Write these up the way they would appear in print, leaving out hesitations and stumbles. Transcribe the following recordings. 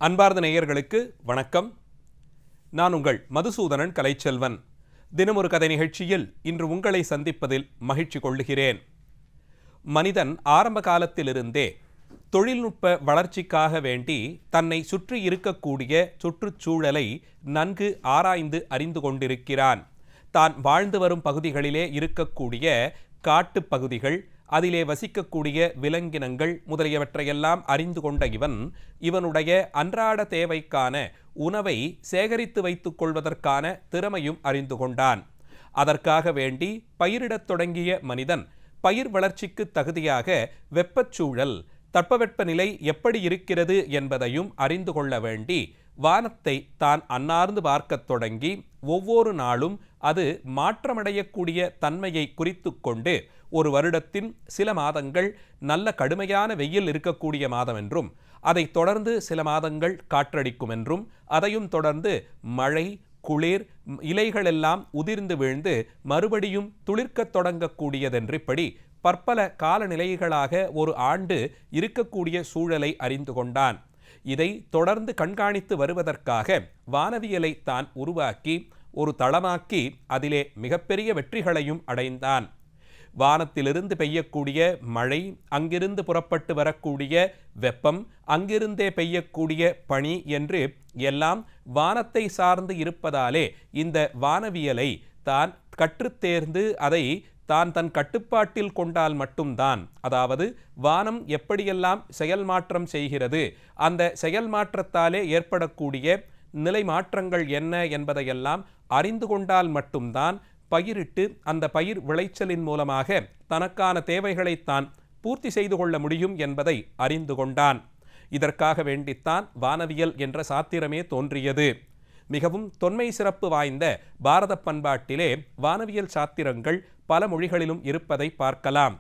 அன்பார்ந்த நேயர்களுக்கு வணக்கம். நான் உங்கள் மதுசூதனன் கலைச்செல்வன். தினமொரு கதை நிகழ்ச்சியில் இன்று உங்களை சந்திப்பதில் மகிழ்ச்சி கொள்ளுகிறேன். மனிதன் ஆரம்ப காலத்திலிருந்தே தொழில்நுட்ப வளர்ச்சிக்காக வேண்டி தன்னை சுற்றி இருக்கக்கூடிய சுற்றுச்சூழலை நன்கு ஆராய்ந்து அறிந்து கொண்டிருக்கிறான். தான் வாழ்ந்து வரும் பகுதிகளிலே இருக்கக்கூடிய காட்டுப் பகுதிகள், அதிலே வசிக்கக்கூடிய விலங்கினங்கள் முதலியவற்றையெல்லாம் அறிந்து கொண்ட இவனுடைய அன்றாட தேவைக்கான உணவை சேகரித்து வைத்துக் கொள்வதற்கான திறமையும் அறிந்து கொண்டான். அதற்காக வேண்டி பயிரிடத் தொடங்கிய மனிதன் பயிர் வளர்ச்சிக்கு தகுதியாக வெப்பச்சூழல், தட்பவெப்பநிலை எப்படி இருக்கிறது என்பதையும் அறிந்து கொள்ள வேண்டி வானத்தை தான் அன்னார்ந்து பார்க்கத் தொடங்கி ஒவ்வொரு நாளும் அது மாற்றமடையக்கூடிய தன்மையை குறித்து கொண்டு ஒரு வருடத்தின் சில மாதங்கள் நல்ல கடுமையான வெயில் இருக்கக்கூடிய மாதம் என்றும், அதை தொடர்ந்து சில மாதங்கள் காற்றடிக்கும் என்றும், அதையும் தொடர்ந்து மழை, குளிர், இலைகளெல்லாம் உதிர்ந்து வீழ்ந்து மறுபடியும் துளிர்க்கத் தொடங்கக்கூடியதென்று இப்படி பற்பல காலநிலைகளாக ஒரு ஆண்டு இருக்கக்கூடிய சூழலை அறிந்து கொண்டான். இதை தொடர்ந்து கண்காணித்து வருவதற்காக வானவியலை தான் உருவாக்கி ஒரு தளமாக்கி அதிலே மிகப்பெரிய வெற்றிகளையும் அடைந்தான். வானத்திலிருந்து பெய்யக்கூடிய மழை, அங்கிருந்து புறப்பட்டு வரக்கூடிய வெப்பம், அங்கிருந்தே பெய்யக்கூடிய பனி என்று எல்லாம் வானத்தை சார்ந்து இருப்பதாலே இந்த வானவியலை தான் கற்றுத்தேர்ந்து அதை தான் தன் கட்டுப்பாட்டில் கொண்டால் மட்டும்தான், அதாவது வானம் எப்படியெல்லாம் செயல் மாற்றம் செய்கிறது, அந்த செயல் மாற்றத்தாலே ஏற்படக்கூடிய நிலை மாற்றங்கள் என்ன என்பதையெல்லாம் அறிந்து கொண்டால் மட்டும்தான் பயிரிட்டு அந்த பயிர் விளைச்சலின் மூலமாக தனக்கான தேவைகளைத்தான் பூர்த்தி செய்து கொள்ள முடியும் என்பதை அறிந்து கொண்டான். இதற்காக வேண்டித்தான் வானவியல் என்ற சாத்திரமே தோன்றியது. மிகவும் தொன்மை சிறப்பு வாய்ந்த பாரத பண்பாட்டிலே வானவியல் சாத்திரங்கள் பல மொழிகளிலும் இருப்பதை பார்க்கலாம்.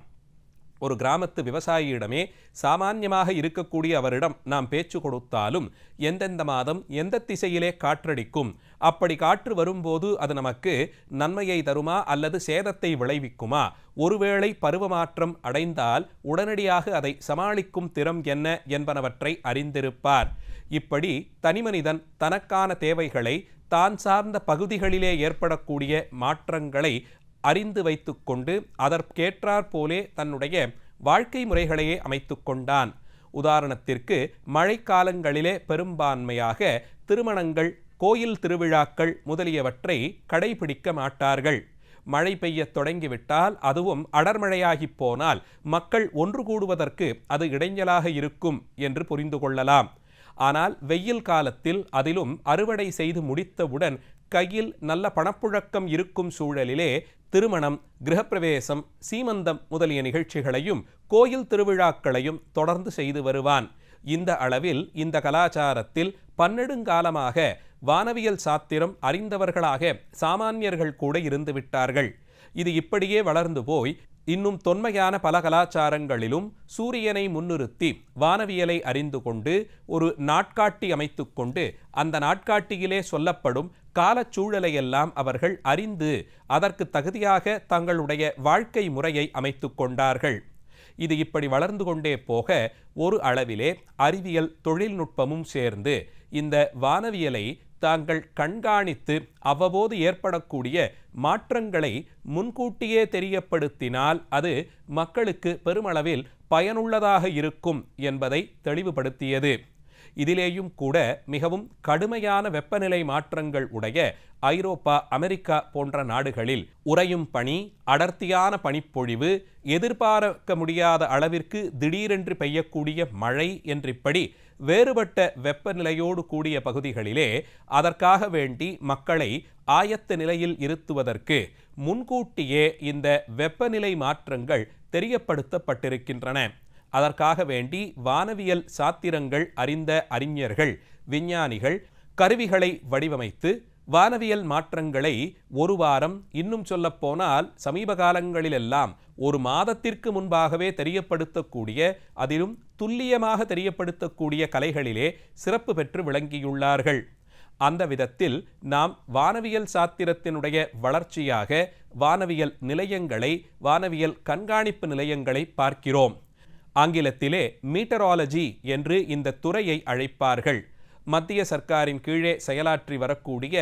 ஒரு கிராமத்து விவசாயியிடமே சாமான்யமாக இருக்கக்கூடிய அவரிடம் நாம் பேச்சு கொடுத்தாலும் எந்தெந்த மாதம் எந்த திசையிலே காற்றடிக்கும், அப்படி காற்று வரும்போது அது நமக்கு நன்மையை தருமா அல்லது சேதத்தை விளைவிக்குமா, ஒருவேளை பருவமாற்றம் அடைந்தால் உடனடியாக அதை சமாளிக்கும் திறம் என்ன என்பனவற்றை அறிந்திருப்பார். இப்படி தனிமனிதன் தனக்கான தேவைகளை, தான் சார்ந்த பகுதிகளிலே ஏற்படக்கூடிய மாற்றங்களை அறிந்து வைத்து கொண்டு அதற்கேற்றாற் போலே தன்னுடைய வாழ்க்கை முறைகளையே அமைத்து கொண்டான். உதாரணத்திற்கு மழைக்காலங்களிலே பெரும்பான்மையாக திருமணங்கள், கோயில் திருவிழாக்கள் முதலியவற்றை கடைபிடிக்க மாட்டார்கள். மழை பெய்ய தொடங்கிவிட்டால், அதுவும் அடர்மழையாகி போனால் மக்கள் ஒன்று கூடுவதற்கு அது இடைஞ்சலாக இருக்கும் என்று புரிந்து கொள்ளலாம். ஆனால் வெயில் காலத்தில், அதிலும் அறுவடை செய்து முடித்தவுடன் கையில் நல்ல பணப்புழக்கம் இருக்கும் சூழலிலே திருமணம், கிரகப்பிரவேசம், சீமந்தம் முதலிய நிகழ்ச்சிகளையும் கோயில் திருவிழாக்களையும் தொடர்ந்து செய்து வருவான். இந்த அளவில் இந்த கலாச்சாரத்தில் பன்னெடுங்காலமாக வானவியல் சாத்திரம் அறிந்தவர்களாக சாமானியர்கள் கூட இருந்து விட்டார்கள். இது இப்படியே வளர்ந்து போய் இன்னும் தொன்மையான பல கலாச்சாரங்களிலும் சூரியனை முன்னிறுத்தி வானவியலை அறிந்து கொண்டு ஒரு நாட்காட்டி அமைத்து கொண்டு அந்த நாட்காட்டியிலே சொல்லப்படும் காலச்சூழலையெல்லாம் அவர்கள் அறிந்து அதற்கு தகுதியாக தங்களுடைய வாழ்க்கை முறையை அமைத்து கொண்டார்கள். இது இப்படி வளர்ந்து கொண்டே போக ஒரு அளவிலே அறிவியல் தொழில்நுட்பமும் சேர்ந்து இந்த வானவியலை தாங்கள் கண்காணித்து அவ்வப்போது ஏற்படக்கூடிய மாற்றங்களை முன்கூட்டியே தெரியப்படுத்தினால் அது மக்களுக்கு பெருமளவில் பயனுள்ளதாக இருக்கும் என்பதை தெளிவுபடுத்தியது. இதிலேயும் கூட மிகவும் கடுமையான வெப்பநிலை மாற்றங்கள் உடைய ஐரோப்பா, அமெரிக்கா போன்ற நாடுகளில் உறையும் பனி, அடர்த்தியான பனிப்பொழிவு, எதிர்பார்க்க முடியாத அளவிற்கு திடீரென்று பெய்யக்கூடிய மழை என்றிப்படி வேறுபட்ட வெப்பநிலையோடு கூடிய பகுதிகளிலே அதற்காக வேண்டி மக்களை ஆயத்த நிலையில் இருத்துவதற்கு முன்கூட்டியே இந்த வெப்பநிலை மாற்றங்கள் தெரியப்படுத்தப்பட்டிருக்கின்றன. அதற்காக வேண்டி வானவியல் சாத்திரங்கள் அறிந்த அறிஞர்கள், விஞ்ஞானிகள் கருவிகளை வடிவமைத்து வானவியல் மாற்றங்களை ஒரு வாரம், இன்னும் சொல்லப்போனால் சமீப காலங்களிலெல்லாம் ஒரு மாதத்திற்கு முன்பாகவே தெரியப்படுத்தக்கூடிய, அதிலும் துல்லியமாக தெரியப்படுத்தக்கூடிய கலைகளிலே சிறப்பு பெற்று விளங்கியுள்ளார்கள். அந்த விதத்தில் நாம் வானவியல் சாத்திரத்தினுடைய வளர்ச்சியாக வானவியல் நிலையங்களை, வானவியல் கண்காணிப்பு நிலையங்களை பார்க்கிறோம். ஆங்கிலத்திலே மீட்டராலஜி என்று இந்த துறையை அழைப்பார்கள். மத்திய சர்க்காரின் கீழே செயலாற்றி வரக்கூடிய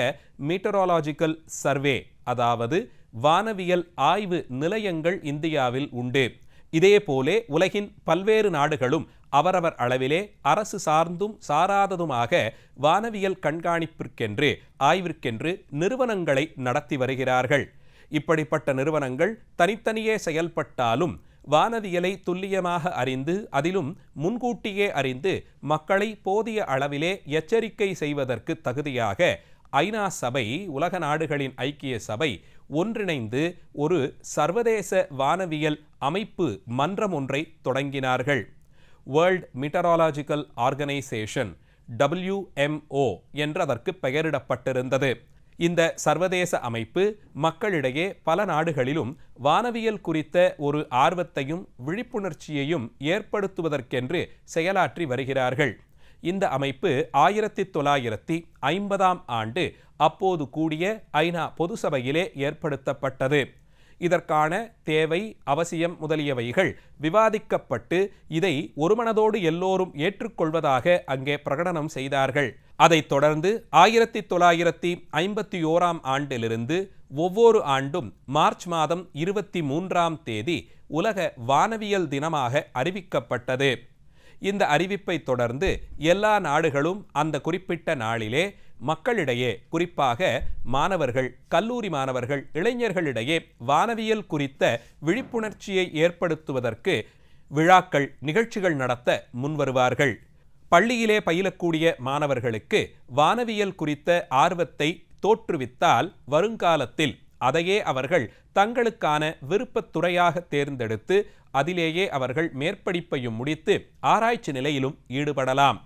மீட்டரோலாஜிக்கல் சர்வே, அதாவது வானவியல் ஆய்வு நிலையங்கள் இந்தியாவில் உண்டு. இதேபோலே உலகின் பல்வேறு நாடுகளும் அவரவர் அளவிலே அரசு சார்ந்தும் சாராததுமாக வானவியல் கண்காணிப்பிற்கென்று ஆய்விற்கென்று நிறுவனங்களை நடத்தி வருகிறார்கள். இப்படிப்பட்ட நிறுவனங்கள் தனித்தனியே செயல்பட்டாலும் வானவியலை துல்லியமாக அறிந்து அதிலும் முன்கூட்டியே அறிந்து மக்களை போதிய அளவிலே எச்சரிக்கை செய்வதற்கு தகுதியாக ஐநா சபை, உலக நாடுகளின் ஐக்கிய சபை ஒன்றிணைந்து ஒரு சர்வதேச வானவியல் அமைப்பு மன்றம் ஒன்றை தொடங்கினார்கள். வேர்ல்ட் மீட்டரோலாஜிக்கல் ஆர்கனைசேஷன், WMO என்று அதற்கு பெயரிடப்பட்டிருந்தது. இந்த சர்வதேச அமைப்பு மக்களிடையே பல நாடுகளிலும் வானவியல் குறித்த ஒரு ஆர்வத்தையும் விழிப்புணர்ச்சியையும் ஏற்படுத்துவதற்கென்று செயலாற்றி வருகிறார்கள். இந்த அமைப்பு 1950ஆம் ஆண்டு அப்போது கூடிய ஐநா பொது சபையிலே ஏற்படுத்தப்பட்டது. இதற்கான தேவை, அவசியம் முதலியவைகள் விவாதிக்கப்பட்டு இதை ஒருமனதோடு எல்லோரும் ஏற்றுக்கொள்வதாக அங்கே பிரகடனம் செய்தார்கள். அதைத் தொடர்ந்து 1951ஆம் ஆண்டிலிருந்து ஒவ்வொரு ஆண்டும் மார்ச் மாதம் 23ஆம் தேதி உலக வானவியல் தினமாக அறிவிக்கப்பட்டது. இந்த அறிவிப்பை தொடர்ந்து எல்லா நாடுகளும் அந்த குறிப்பிட்ட நாளிலே மக்களிடையே, குறிப்பாக மாணவர்கள், கல்லூரி மாணவர்கள், இளைஞர்களிடையே வானவியல் குறித்த விழிப்புணர்ச்சியை ஏற்படுத்துவதற்கு விழாக்கள், நிகழ்ச்சிகள் நடத்த முன்வருவார்கள். பள்ளியிலே பயிலக்கூடிய மாணவர்களுக்கு வானவியல் குறித்த ஆர்வத்தை தோற்றுவித்தால் வருங்காலத்தில் அதையே அவர்கள் தங்களுக்கான விருப்பத் துறையாக தேர்ந்தெடுத்து அதிலேயே அவர்கள் மேற்படிப்பையும் முடித்து ஆராய்ச்சி நிலையிலும் ஈடுபடலாம்.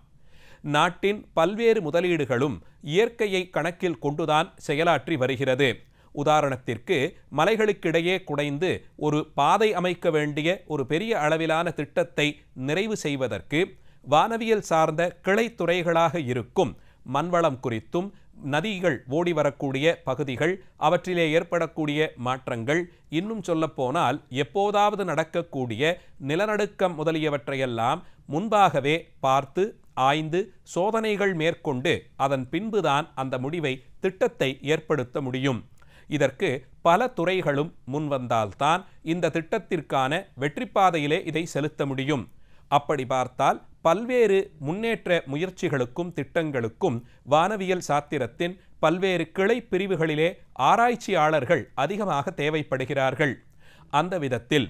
நாட்டின் பல்வேறு முதலீடுகளும் இயற்கையை கணக்கில் கொண்டுதான் செயலாற்றி வருகிறது. உதாரணத்திற்கு, மலைகளுக்கிடையே குடைந்து ஒரு பாதை அமைக்க வேண்டிய ஒரு பெரிய அளவிலான திட்டத்தை நிறைவு செய்வதற்கு வானவியல் சார்ந்த கிளைத்துறைகளாக இருக்கும் மண்வளம் குறித்தும், நதிகள் ஓடி வரக்கூடிய பகுதிகள், அவற்றிலே ஏற்படக்கூடிய மாற்றங்கள், இன்னும் சொல்லப்போனால் எப்போதாவது நடக்கக்கூடிய நிலநடுக்கம் முதலியவற்றையெல்லாம் முன்பாகவே பார்த்து ஆய்ந்து சோதனைகள் மேற்கொண்டு அதன் பின்புதான் அந்த முடிவை, திட்டத்தை ஏற்படுத்த முடியும். இதற்கு பல துறைகளும் முன்வந்தால்தான் இந்த திட்டத்திற்கான வெற்றிப்பாதையிலே இதை செலுத்த முடியும். அப்படி பார்த்தால் பல்வேறு முன்னேற்ற முயற்சிகளுக்கும் திட்டங்களுக்கும் வானவியல் சாத்திரத்தின் பல்வேறு கிளை பிரிவுகளிலே ஆராய்ச்சியாளர்கள் அதிகமாக தேவைப்படுகிறார்கள். அந்த விதத்தில்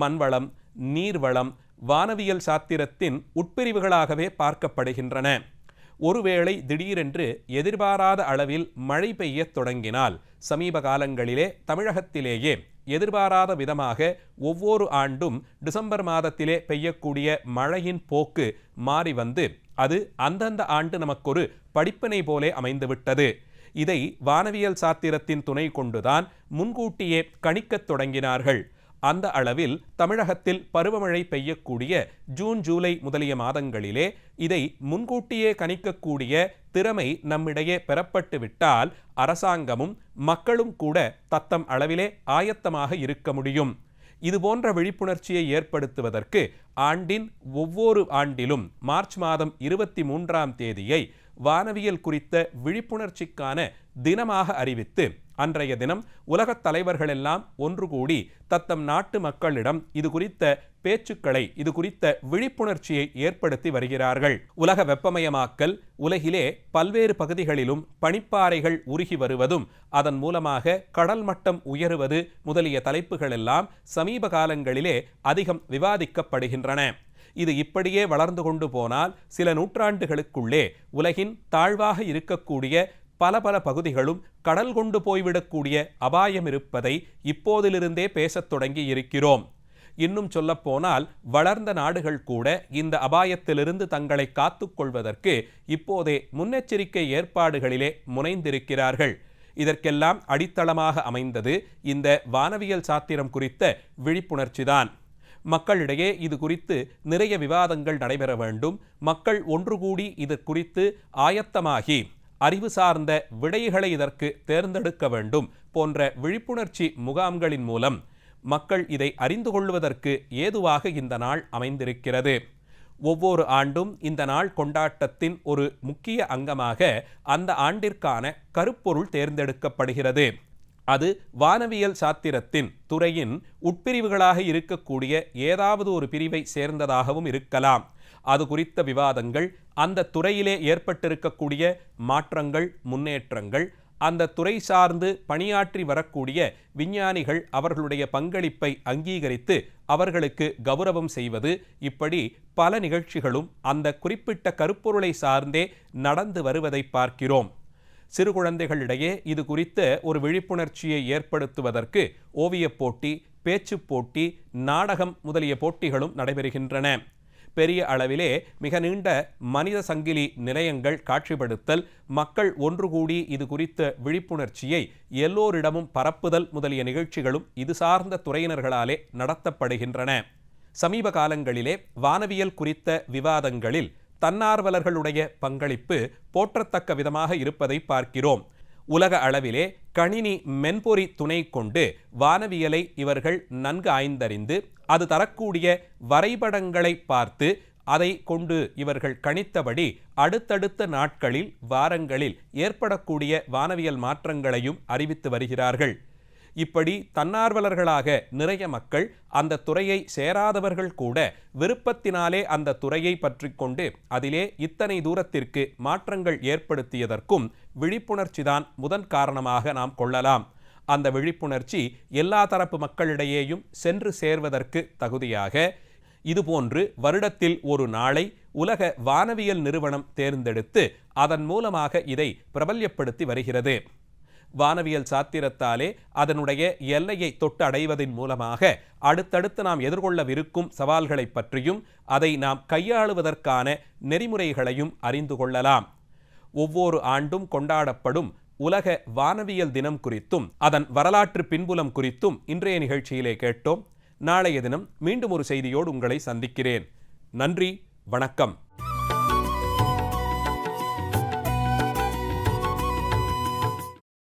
மண்வளம், நீர்வளம் வானவியல் சாத்திரத்தின் உட்பிரிவுகளாகவே பார்க்கப்படுகின்றன. ஒருவேளை திடீரென்று எதிர்பாராத அளவில் மழை பெய்யத் தொடங்கினால், சமீப காலங்களிலே தமிழகத்திலேயே எதிர்பாராத விதமாக ஒவ்வொரு ஆண்டும் டிசம்பர் மாதத்திலே பெய்யக்கூடிய மழையின் போக்கு மாறி வந்து அது அந்தந்த ஆண்டு நமக்கொரு படிப்பினை போலே அமைந்துவிட்டது. இதை வானவியல் சாத்திரத்தின் துணை கொண்டுதான் முன்கூட்டியே கணிக்கத் தொடங்கினார்கள். அந்த அளவில் தமிழகத்தில் பருவமழை பெய்யக்கூடிய ஜூன், ஜூலை முதலிய மாதங்களிலே இதை முன்கூட்டியே கணிக்கக்கூடிய திறமை நம்மிடையே பெறப்பட்டு விட்டால் அரசாங்கமும் மக்களும் கூட தத்தம் அளவிலே ஆயத்தமாக இருக்க முடியும். இதுபோன்ற விழிப்புணர்ச்சியை ஏற்படுத்துவதற்கு ஆண்டின் ஒவ்வொரு ஆண்டிலும் மார்ச் மாதம் 23ஆம் தேதியை வானவியல் குறித்த விழிப்புணர்ச்சிக்கான தினமாக அறிவித்து அன்றைய தினம் உலகத் தலைவர்களெல்லாம் ஒன்று கூடி தத்தம் நாட்டு மக்களிடம் இது குறித்த பேச்சுக்களை, இது குறித்த விழிப்புணர்ச்சியை ஏற்படுத்தி வருகிறார்கள். உலக வெப்பமயமாக்கல், உலகிலே பல்வேறு பகுதிகளிலும் பனிப்பாறைகள் உருகி வருவதும் அதன் மூலமாக கடல் மட்டம் உயருவது முதலிய தலைப்புகளெல்லாம் சமீப காலங்களிலே அதிகம் விவாதிக்கப்படுகின்றன. இது இப்படியே வளர்ந்து கொண்டு போனால் சில நூற்றாண்டுகளுக்குள்ளே உலகின் தாழ்வாக இருக்கக்கூடிய பல பகுதிகளும் கடல் கொண்டு போய்விடக்கூடிய அபாயம் இருப்பதை இப்போதிலிருந்தே பேசத் தொடங்கி இருக்கிறோம். இன்னும் சொல்லப்போனால் வளர்ந்த நாடுகள் கூட இந்த அபாயத்திலிருந்து தங்களை காத்துக்கொள்வதற்கு இப்போதே முன்னெச்சரிக்கை ஏற்பாடுகளிலே முனைந்திருக்கிறார்கள். இதற்கெல்லாம் அடித்தளமாக அமைந்தது இந்த வானவியல் சாத்திரம் குறித்த விழிப்புணர்ச்சிதான். மக்களிடையே இது குறித்து நிறைய விவாதங்கள் நடைபெற வேண்டும். மக்கள் ஒன்று கூடி இது குறித்து ஆயத்தமாகி அறிவு சார்ந்த விடைகளை இதற்கு தேர்ந்தெடுக்க வேண்டும் போன்ற விழிப்புணர்ச்சி முகாம்களின் மூலம் மக்கள் இதை அறிந்து கொள்வதற்கு ஏதுவாக இந்த நாள் அமைந்திருக்கிறது. ஒவ்வொரு ஆண்டும் இந்த நாள் கொண்டாட்டத்தின் ஒரு முக்கிய அங்கமாக அந்த ஆண்டிற்கான கருப்பொருள் தேர்ந்தெடுக்கப்படுகிறது. அது வானவியல் சாத்திரத்தின் துறையின் உட்பிரிவுகளாக இருக்கக்கூடிய ஏதாவது ஒரு பிரிவை சேர்ந்ததாகவும் இருக்கலாம். அது குறித்த விவாதங்கள், அந்த துறையிலே ஏற்பட்டிருக்கக்கூடிய மாற்றங்கள், முன்னேற்றங்கள், அந்த துறை சார்ந்து பணியாற்றி வரக்கூடிய விஞ்ஞானிகள் அவர்களுடைய பங்களிப்பை அங்கீகரித்து அவர்களுக்கு கௌரவம் செய்வது, இப்படி பல நிகழ்ச்சிகளும் அந்த குறிப்பிட்ட கருப்பொருளை சார்ந்தே நடந்து வருவதை பார்க்கிறோம். சிறு குழந்தைகளிடையே இது குறித்த ஒரு விழிப்புணர்ச்சியை ஏற்படுத்துவதற்கு ஓவியப் போட்டி, பேச்சுப் போட்டி, நாடகம் முதலிய போட்டிகளும் நடைபெறுகின்றன. பெரிய அளவிலே மிக நீண்ட மனித சங்கிலி நிலையங்கள் காட்சிப்படுத்தல், மக்கள் ஒன்று கூடி இது குறித்த விழிப்புணர்ச்சியை எல்லோரிடமும் பரப்புதல் முதலிய நிகழ்ச்சிகளும் இது சார்ந்த துறையினர்களாலே நடத்தப்படுகின்றன. சமீப காலங்களிலே வானவியல் குறித்த விவாதங்களில் தன்னார்வலர்களுடைய பங்களிப்பு போற்றத்தக்க விதமாக இருப்பதை பார்க்கிறோம். உலக அளவிலே கணினி மென்பொறி துணை கொண்டு வானவியலை இவர்கள் நன்கு ஆய்ந்தறிந்து அது தரக்கூடிய வரைபடங்களை பார்த்து அதை கொண்டு இவர்கள் கணித்தபடி அடுத்தடுத்த நாட்களில், வாரங்களில் ஏற்படக்கூடிய வானவியல் மாற்றங்களையும் அறிவித்து வருகிறார்கள். இப்படி தன்னார்வலர்களாக நிறைய மக்கள், அந்த துறையை சேராதவர்கள் கூட விருப்பத்தினாலே அந்த துறையை பற்றி கொண்டு அதிலே இத்தனை தூரத்திற்கு மாற்றங்கள் ஏற்படுத்தியதற்கும் விழிப்புணர்ச்சிதான் முதன் காரணமாக நாம் கொள்ளலாம். அந்த விழிப்புணர்ச்சி எல்லா தரப்பு மக்களிடையேயும் சென்று சேர்வதற்கு தகுதியாக இதுபோன்று வருடத்தில் ஒரு நாளை உலக வானவியல் நிறுவனம் தேர்ந்தெடுத்து அதன் மூலமாக இதை பிரபல்யப்படுத்தி வருகிறது. வானவியல் சாத்திரத்தாலே அதனுடைய எல்லையை தொட்டு அடைவதன் மூலமாக அடுத்தடுத்து நாம் எதிர்கொள்ளவிருக்கும் சவால்களை பற்றியும் அதை நாம் கையாளுவதற்கான நெறிமுறைகளையும் அறிந்து கொள்ளலாம். ஒவ்வொரு ஆண்டும் கொண்டாடப்படும் உலக வானவியல் தினம் குறித்தும் அதன் வரலாற்று பின்புலம் குறித்தும் இன்றைய நிகழ்ச்சியிலே கேட்டோம். நாளைய தினம் மீண்டும் ஒரு செய்தியோடு உங்களை சந்திக்கிறேன். நன்றி, வணக்கம்.